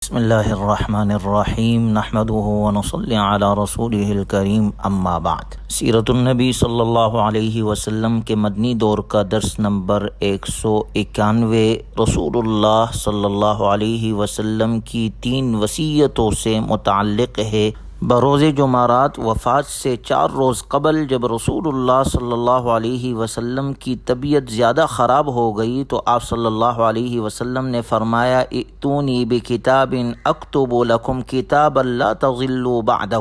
بسم اللہ الرحمن الرحیم نحمده ونصلی علی رسوله الکریم اما بعد۔ سیرت النبی صلی اللہ علیہ وسلم کے مدنی دور کا درس نمبر 191 رسول اللہ صلی اللہ علیہ وسلم کی 3 وصیتوں سے متعلق ہے۔ بروز جمعرات وفات سے 4 روز قبل جب رسول اللہ صلی اللہ علیہ وسلم کی طبیعت زیادہ خراب ہو گئی تو آپ صلی اللہ علیہ وسلم نے فرمایا ائتونی بکتاب اکتب لکم کتابا لا تضلوا بعدہ،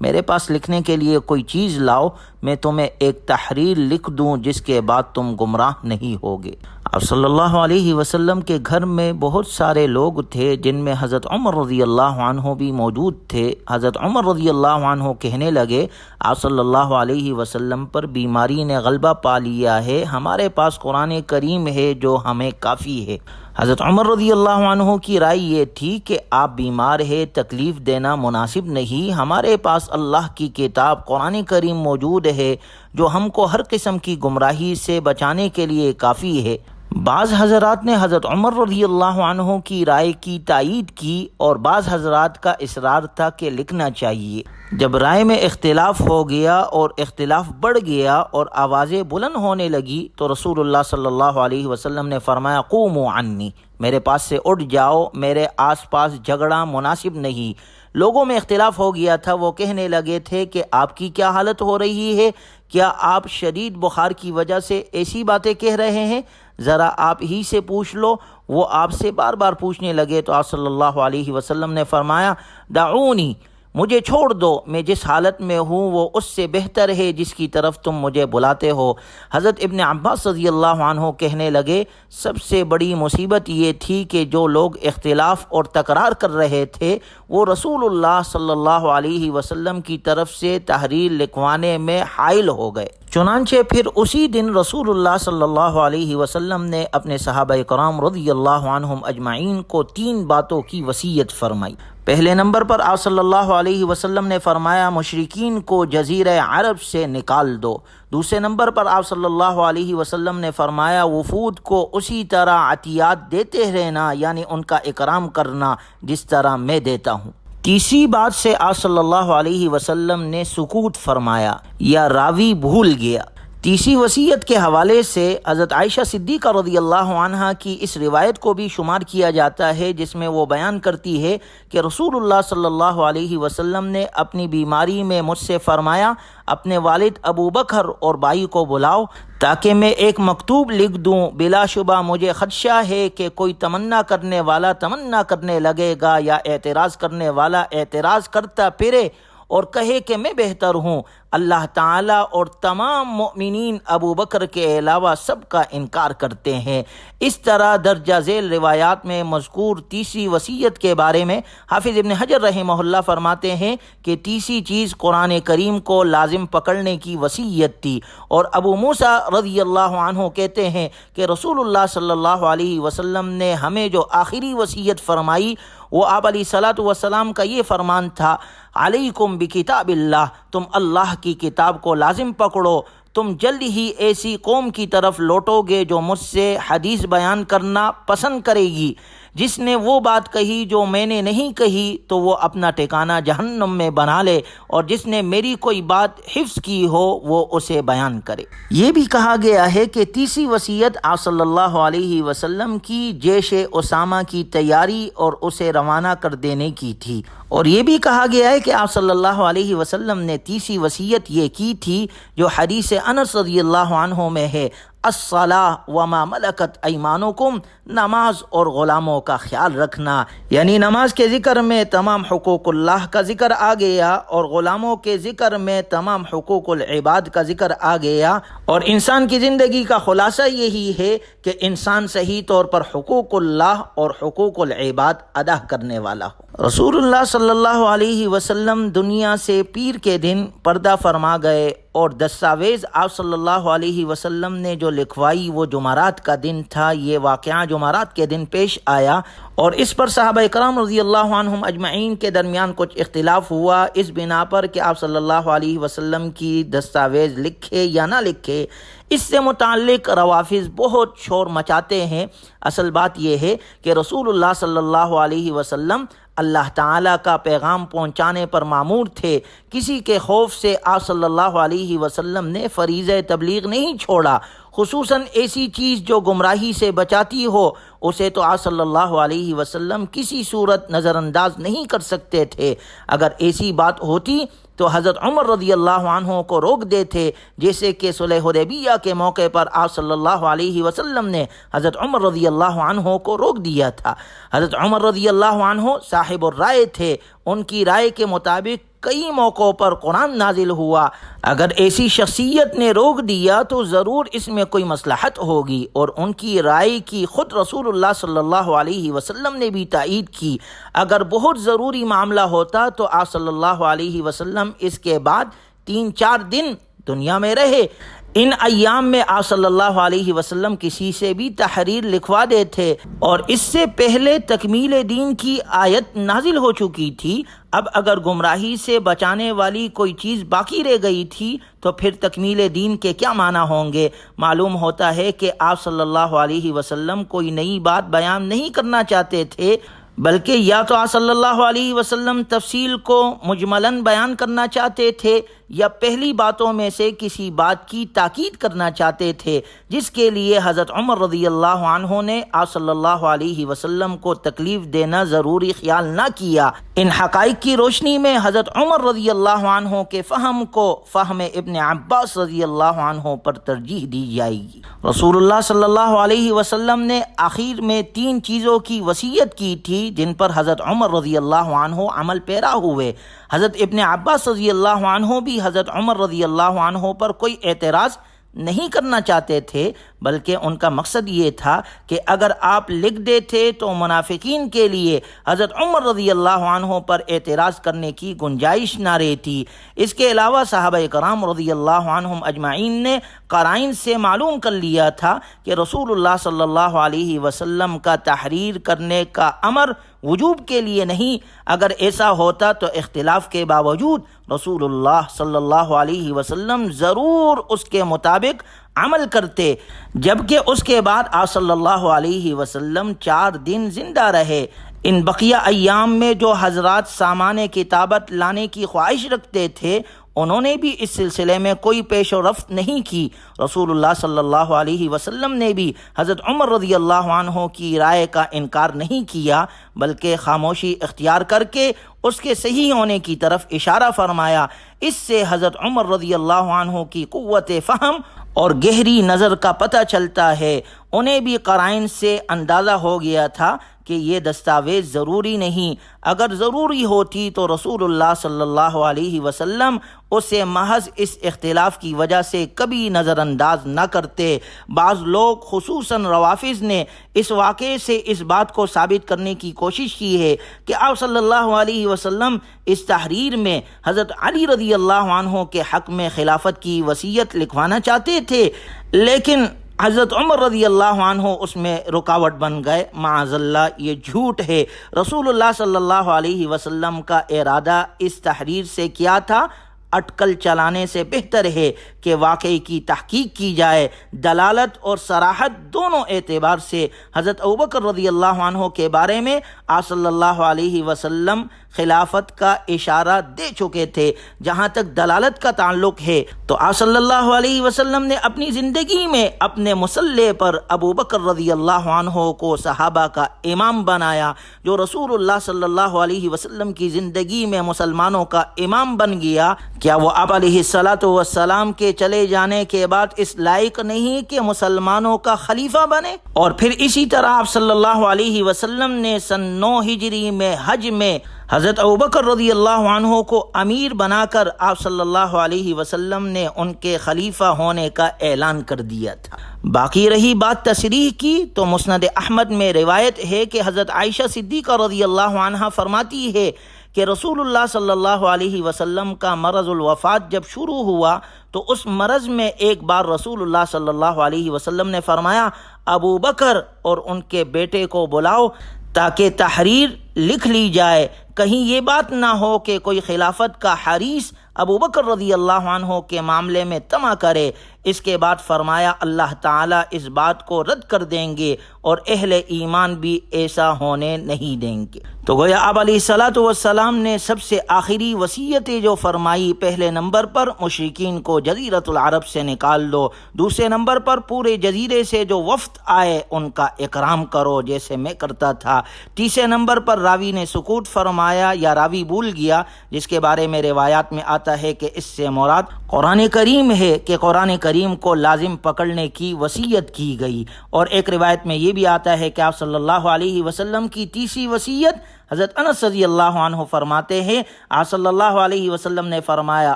میرے پاس لکھنے کے لیے کوئی چیز لاؤ، میں تمہیں ایک تحریر لکھ دوں جس کے بعد تم گمراہ نہیں ہوگے۔ آپ صلی اللہ علیہ وسلم کے گھر میں بہت سارے لوگ تھے جن میں حضرت عمر رضی اللہ عنہ بھی موجود تھے۔ حضرت عمر رضی اللہ عنہ کہنے لگے آپ صلی اللہ علیہ وسلم پر بیماری نے غلبہ پا لیا ہے، ہمارے پاس قرآن کریم ہے جو ہمیں کافی ہے۔ حضرت عمر رضی اللہ عنہ کی رائے یہ تھی کہ آپ بیمار ہے، تکلیف دینا مناسب نہیں، ہمارے پاس اللہ کی کتاب قرآن کریم موجود ہے جو ہم کو ہر قسم کی گمراہی سے بچانے کے لیے کافی ہے۔ بعض حضرات نے حضرت عمر رضی اللہ عنہ کی رائے کی تائید کی اور بعض حضرات کا اصرار تھا کہ لکھنا چاہیے۔ جب رائے میں اختلاف ہو گیا اور اختلاف بڑھ گیا اور آوازیں بلند ہونے لگی تو رسول اللہ صلی اللہ علیہ وسلم نے فرمایا قوموا عنی، میرے پاس سے اٹھ جاؤ، میرے آس پاس جھگڑا مناسب نہیں۔ لوگوں میں اختلاف ہو گیا تھا، وہ کہنے لگے تھے کہ آپ کی کیا حالت ہو رہی ہے؟ کیا آپ شدید بخار کی وجہ سے ایسی باتیں کہہ رہے ہیں؟ ذرا آپ ہی سے پوچھ لو۔ وہ آپ سے بار بار پوچھنے لگے تو آپ صلی اللہ علیہ وسلم نے فرمایا دعونی، مجھے چھوڑ دو، میں جس حالت میں ہوں وہ اس سے بہتر ہے جس کی طرف تم مجھے بلاتے ہو۔ حضرت ابن عباس رضی اللہ عنہ کہنے لگے سب سے بڑی مصیبت یہ تھی کہ جو لوگ اختلاف اور تکرار کر رہے تھے وہ رسول اللہ صلی اللہ علیہ وسلم کی طرف سے تحریر لکھوانے میں حائل ہو گئے۔ چنانچہ پھر اسی دن رسول اللہ صلی اللہ علیہ وسلم نے اپنے صحابہ کرام رضی اللہ عنہم اجمعین کو 3 باتوں کی وصیت فرمائی۔ پہلے نمبر پر آپ صلی اللہ علیہ وسلم نے فرمایا مشرکین کو جزیرہ عرب سے نکال دو۔ دوسرے نمبر پر آپ صلی اللہ علیہ وسلم نے فرمایا وفود کو اسی طرح عطیات دیتے رہنا، یعنی ان کا اکرام کرنا جس طرح میں دیتا ہوں۔ تیسری بات سے آپ صلی اللہ علیہ وسلم نے سکوت فرمایا یا راوی بھول گیا۔ تیسری وصیت کے حوالے سے حضرت عائشہ صدیقہ رضی اللہ عنہا کی اس روایت کو بھی شمار کیا جاتا ہے جس میں وہ بیان کرتی ہے کہ رسول اللہ صلی اللہ علیہ وسلم نے اپنی بیماری میں مجھ سے فرمایا اپنے والد ابو بکر اور بھائی کو بلاؤ تاکہ میں ایک مکتوب لکھ دوں، بلا شبہ مجھے خدشہ ہے کہ کوئی تمنا کرنے والا تمنا کرنے لگے گا یا اعتراض کرنے والا اعتراض کرتا پھرے اور کہے کہ میں بہتر ہوں۔ اللہ تعالیٰ اور تمام مؤمنین ابو بکر کے علاوہ سب کا انکار کرتے ہیں۔ اس طرح درجہ ذیل روایات میں مذکور تیسری وصیت کے بارے میں حافظ ابن حجر رحمہ اللہ فرماتے ہیں کہ تیسری چیز قرآن کریم کو لازم پکڑنے کی وصیت تھی، اور ابو موسیٰ رضی اللہ عنہ کہتے ہیں کہ رسول اللہ صلی اللہ علیہ وسلم نے ہمیں جو آخری وصیت فرمائی وہ آپ علیہ الصلاۃ والسلام کا یہ فرمان تھا علیکم بکتاب اللہ، تم اللہ کی کتاب کو لازم پکڑو، تم جلد ہی ایسی قوم کی طرف لوٹو گے جو مجھ سے حدیث بیان کرنا پسند کرے گی، جس نے وہ بات کہی جو میں نے نہیں کہی تو وہ اپنا ٹھکانہ جہنم میں بنا لے، اور جس نے میری کوئی بات حفظ کی ہو وہ اسے بیان کرے۔ یہ بھی کہا گیا ہے کہ تیسری وصیت آپ صلی اللہ علیہ وسلم کی جیش اسامہ کی تیاری اور اسے روانہ کر دینے کی تھی، اور یہ بھی کہا گیا ہے کہ آپ صلی اللہ علیہ وسلم نے تیسری وصیت یہ کی تھی جو حدیث انس رضی اللہ عنہ میں ہے الصلاۃ وما ملکت ایمانکم، نماز اور غلاموں کا خیال رکھنا، یعنی نماز کے ذکر میں تمام حقوق اللہ کا ذکر آ گیا اور غلاموں کے ذکر میں تمام حقوق العباد کا ذکر آ گیا، اور انسان کی زندگی کا خلاصہ یہی ہے کہ انسان صحیح طور پر حقوق اللہ اور حقوق العباد ادا کرنے والا ہو۔ رسول اللہ صلی اللہ علیہ وسلم دنیا سے پیر کے دن پردہ فرما گئے، اور دستاویز آپ صلی اللہ علیہ وسلم نے جو لکھوائی وہ جمعرات کا دن تھا۔ یہ واقعہ جمعرات کے دن پیش آیا، اور اس پر صحابہ کرام رضی اللہ عنہم اجمعین کے درمیان کچھ اختلاف ہوا، اس بنا پر کہ آپ صلی اللہ علیہ وسلم کی دستاویز لکھے یا نہ لکھے۔ اس سے متعلق روافض بہت شور مچاتے ہیں۔ اصل بات یہ ہے کہ رسول اللہ صلی اللہ علیہ وسلم اللہ تعالیٰ کا پیغام پہنچانے پر مامور تھے۔ کسی کے خوف سے آپ صلی اللہ علیہ وسلم نے فریضہ تبلیغ نہیں چھوڑا، خصوصاً ایسی چیز جو گمراہی سے بچاتی ہو، اسے تو آپ صلی اللہ علیہ وسلم کسی صورت نظر انداز نہیں کر سکتے تھے۔ اگر ایسی بات ہوتی تو حضرت عمر رضی اللہ عنہ کو روک دیتے، جیسے کہ صلح حدیبیہ کے موقع پر آپ صلی اللہ علیہ وسلم نے حضرت عمر رضی اللہ عنہ کو روک دیا تھا۔ حضرت عمر رضی اللہ عنہ صاحب الرائے تھے، ان کی رائے کے مطابق کئی موقعوں پر قرآن نازل ہوا۔ اگر ایسی شخصیت نے روک دیا تو ضرور اس میں کوئی مصلحت ہوگی، اور ان کی رائے کی خود رسول اللہ صلی اللہ علیہ وسلم نے بھی تائید کی۔ اگر بہت ضروری معاملہ ہوتا تو آپ صلی اللہ علیہ وسلم اس کے بعد 3-4 دن دنیا میں رہے۔ ان ایام میں آپ صلی اللہ علیہ وسلم کسی سے بھی تحریر لکھوا دیتے، اور اس سے پہلے تکمیل دین کی آیت نازل ہو چکی تھی۔ اب اگر گمراہی سے بچانے والی کوئی چیز باقی رہ گئی تھی تو پھر تکمیل دین کے کیا معنی ہوں گے؟ معلوم ہوتا ہے کہ آپ صلی اللہ علیہ وسلم کوئی نئی بات بیان نہیں کرنا چاہتے تھے، بلکہ یا تو آپ صلی اللہ علیہ وسلم تفصیل کو مجملاً بیان کرنا چاہتے تھے، یا پہلی باتوں میں سے کسی بات کی تاکید کرنا چاہتے تھے، جس کے لیے حضرت عمر رضی اللہ عنہ نے آپ صلی اللہ علیہ وسلم کو تکلیف دینا ضروری خیال نہ کیا۔ ان حقائق کی روشنی میں حضرت عمر رضی اللہ عنہ کے فہم کو فہم ابن عباس رضی اللہ عنہ پر ترجیح دی جائے گی۔ رسول اللہ صلی اللہ علیہ وسلم نے آخر میں 3 چیزوں کی وصیت کی تھی جن پر حضرت عمر رضی اللہ عنہ عمل پیرا ہوئے۔ حضرت ابن عباس رضی اللہ عنہ بھی حضرت عمر رضی اللہ عنہ پر کوئی اعتراض نہیں کرنا چاہتے تھے، بلکہ ان کا مقصد یہ تھا کہ اگر آپ لکھ دیتے تو منافقین کے لیے حضرت عمر رضی اللہ عنہ پر اعتراض کرنے کی گنجائش نہ رہتی۔ اس کے علاوہ صحابہ کرام رضی اللہ عنہم اجمعین نے قرائن سے معلوم کر لیا تھا کہ رسول اللہ صلی اللہ علیہ وسلم کا تحریر کرنے کا امر وجوب کے لیے نہیں۔ اگر ایسا ہوتا تو اختلاف کے باوجود رسول اللہ صلی اللہ علیہ وسلم ضرور اس کے مطابق عمل کرتے، جبکہ اس کے بعد آپ صلی اللہ علیہ وسلم 4 دن زندہ رہے۔ ان بقیہ ایام میں جو حضرات سامان کتابت لانے کی خواہش رکھتے تھے، انہوں نے بھی اس سلسلے میں کوئی پیش و رفت نہیں کی۔ رسول اللہ صلی اللہ علیہ وسلم نے بھی حضرت عمر رضی اللہ عنہ کی رائے کا انکار نہیں کیا، بلکہ خاموشی اختیار کر کے اس کے صحیح ہونے کی طرف اشارہ فرمایا۔ اس سے حضرت عمر رضی اللہ عنہ کی قوت فہم اور گہری نظر کا پتہ چلتا ہے۔ انہیں بھی قرائن سے اندازہ ہو گیا تھا کہ یہ دستاویز ضروری نہیں۔ اگر ضروری ہوتی تو رسول اللہ صلی اللہ علیہ وسلم اسے محض اس اختلاف کی وجہ سے کبھی نظر انداز نہ کرتے۔ بعض لوگ خصوصاً روافض نے اس واقعے سے اس بات کو ثابت کرنے کی کوشش کی ہے کہ آپ صلی اللہ علیہ وسلم اس تحریر میں حضرت علی رضی اللہ عنہ کے حق میں خلافت کی وصیت لکھوانا چاہتے تھے، لیکن حضرت عمر رضی اللہ عنہ اس میں رکاوٹ بن گئے۔ معاذ اللہ، یہ جھوٹ ہے۔ رسول اللہ صلی اللہ علیہ وسلم کا ارادہ اس تحریر سے کیا تھا؟ اٹکل چلانے سے بہتر ہے کہ واقعے کی تحقیق کی جائے۔ دلالت اور صراحت دونوں اعتبار سے حضرت ابوبکر رضی اللہ عنہ کے بارے میں آپ صلی اللہ علیہ وسلم خلافت کا اشارہ دے چکے تھے۔ جہاں تک دلالت کا تعلق ہے تو آپ صلی اللہ علیہ وسلم نے اپنی زندگی میں اپنے مصلح پر ابو بکر رضی اللہ عنہ کو صحابہ کا امام بنایا۔ جو رسول اللہ صلی اللہ علیہ وسلم کی زندگی میں مسلمانوں کا امام بن گیا، کیا وہ آپ علیہ الصلاۃ والسلام کے چلے جانے کے بعد اس لائق نہیں کہ مسلمانوں کا خلیفہ بنے؟ اور پھر اسی طرح آپ صلی اللہ علیہ وسلم نے سن 9 ہجری میں حج میں حضرت ابوبکر رضی اللہ عنہ کو امیر بنا کر آپ صلی اللہ علیہ وسلم نے ان کے خلیفہ ہونے کا اعلان کر دیا تھا۔ باقی رہی بات تشریح کی تو مسند احمد میں روایت ہے کہ حضرت عائشہ صدیقہ رضی اللہ عنہا فرماتی ہے کہ رسول اللہ صلی اللہ علیہ وسلم کا مرض الوفات جب شروع ہوا تو اس مرض میں ایک بار رسول اللہ صلی اللہ علیہ وسلم نے فرمایا، ابو بکر اور ان کے بیٹے کو بلاؤ تاکہ تحریر لکھ لی جائے، کہیں یہ بات نہ ہو کہ کوئی خلافت کا حریص ابو بکر رضی اللہ عنہ کے معاملے میں طمع کرے۔ اس کے بعد فرمایا اللہ تعالیٰ اس بات کو رد کر دیں گے اور اہل ایمان بھی ایسا ہونے نہیں دیں گے۔ تو گویا آپ علیہ الصلاۃ والسلام نے سب سے آخری وصیتیں جو فرمائی، پہلے نمبر پر مشرکین کو جزیرۃ العرب سے نکال دو، دوسرے نمبر پر پورے جزیرے سے جو وفد آئے ان کا اکرام کرو جیسے میں کرتا تھا، تیسرے نمبر پر راوی نے سکوت فرمایا یا راوی بھول گیا، جس کے بارے میں روایات میں آتا ہے کہ اس سے مراد قرآن کریم ہے کہ قرآن کریم کو لازم پکڑنے کی وصیت کی گئی۔ اور ایک روایت میں یہ بھی آتا ہے کہ آپ صلی اللہ علیہ وسلم کی تیسری وصیت، حضرت انس رضی اللہ عنہ فرماتے ہیں آپ صلی اللہ علیہ وسلم نے فرمایا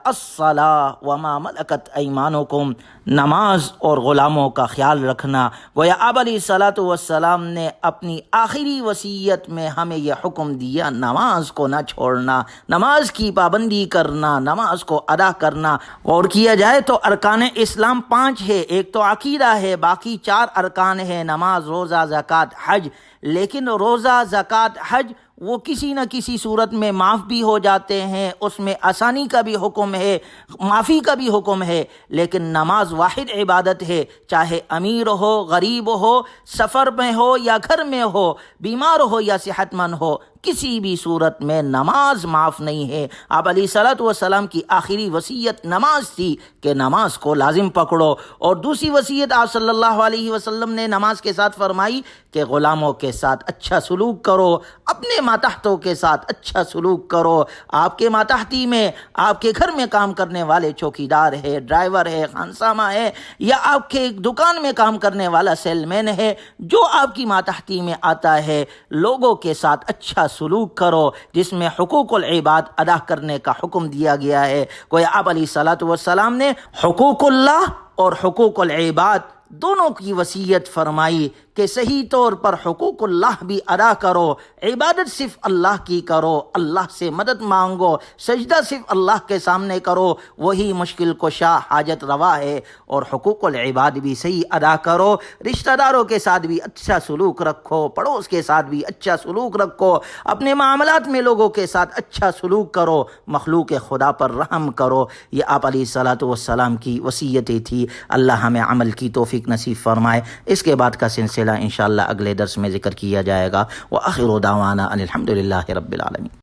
الصلاۃ وما ملکت ایمانکم، نماز اور غلاموں کا خیال رکھنا۔ گویا آپ علیہ الصلاۃ والسلام نے اپنی آخری وصیت میں ہمیں یہ حکم دیا نماز کو نہ چھوڑنا، نماز کی پابندی کرنا، نماز کو ادا کرنا۔ اور کیا جائے تو ارکان اسلام 5 ہے، ایک تو عقیدہ ہے، باقی 4 ارکان ہے، نماز، روزہ، زکوٰۃ، حج۔ لیکن روزہ، زکوٰۃ، حج وہ کسی نہ کسی صورت میں معاف بھی ہو جاتے ہیں، اس میں آسانی کا بھی حکم ہے، معافی کا بھی حکم ہے، لیکن نماز واحد عبادت ہے، چاہے امیر ہو، غریب ہو، سفر میں ہو یا گھر میں ہو، بیمار ہو یا صحت مند ہو، کسی بھی صورت میں نماز معاف نہیں ہے۔ آپ علیہ الصلاۃ والسلام کی آخری وصیت نماز تھی کہ نماز کو لازم پکڑو، اور دوسری وصیت آپ صلی اللہ علیہ وسلم نے نماز کے ساتھ فرمائی کہ غلاموں کے ساتھ اچھا سلوک کرو، اپنے ماتحتوں کے ساتھ اچھا سلوک کرو۔ آپ کے ماتحتی میں آپ کے گھر میں کام کرنے والے چوکیدار ہے، ڈرائیور ہے، خانسامہ ہے، یا آپ کے دکان میں کام کرنے والا سیل مین ہے، جو آپ کی ماتحتی میں آتا ہے، لوگوں کے ساتھ اچھا سلوک کرو، جس میں حقوق العباد ادا کرنے کا حکم دیا گیا ہے۔ گویا آپ علیہ الصلاۃ والسلام نے حقوق اللہ اور حقوق العباد دونوں کی وصیت فرمائی کہ صحیح طور پر حقوق اللہ بھی ادا کرو، عبادت صرف اللہ کی کرو، اللہ سے مدد مانگو، سجدہ صرف اللہ کے سامنے کرو، وہی مشکل کشا حاجت روا ہے، اور حقوق العباد بھی صحیح ادا کرو، رشتہ داروں کے ساتھ بھی اچھا سلوک رکھو، پڑوس کے ساتھ بھی اچھا سلوک رکھو، اپنے معاملات میں لوگوں کے ساتھ اچھا سلوک کرو، مخلوق خدا پر رحم کرو۔ یہ آپ علیہ الصلاۃ والسلام کی وصیتیں تھی۔ اللہ ہمیں عمل کی توفیق نصیب فرمائے۔ اس کے بعد کا سلسلہ انشاءاللہ اگلے درس میں ذکر کیا جائے گا۔ وآخر دعوانا ان الحمد للہ رب العالمین۔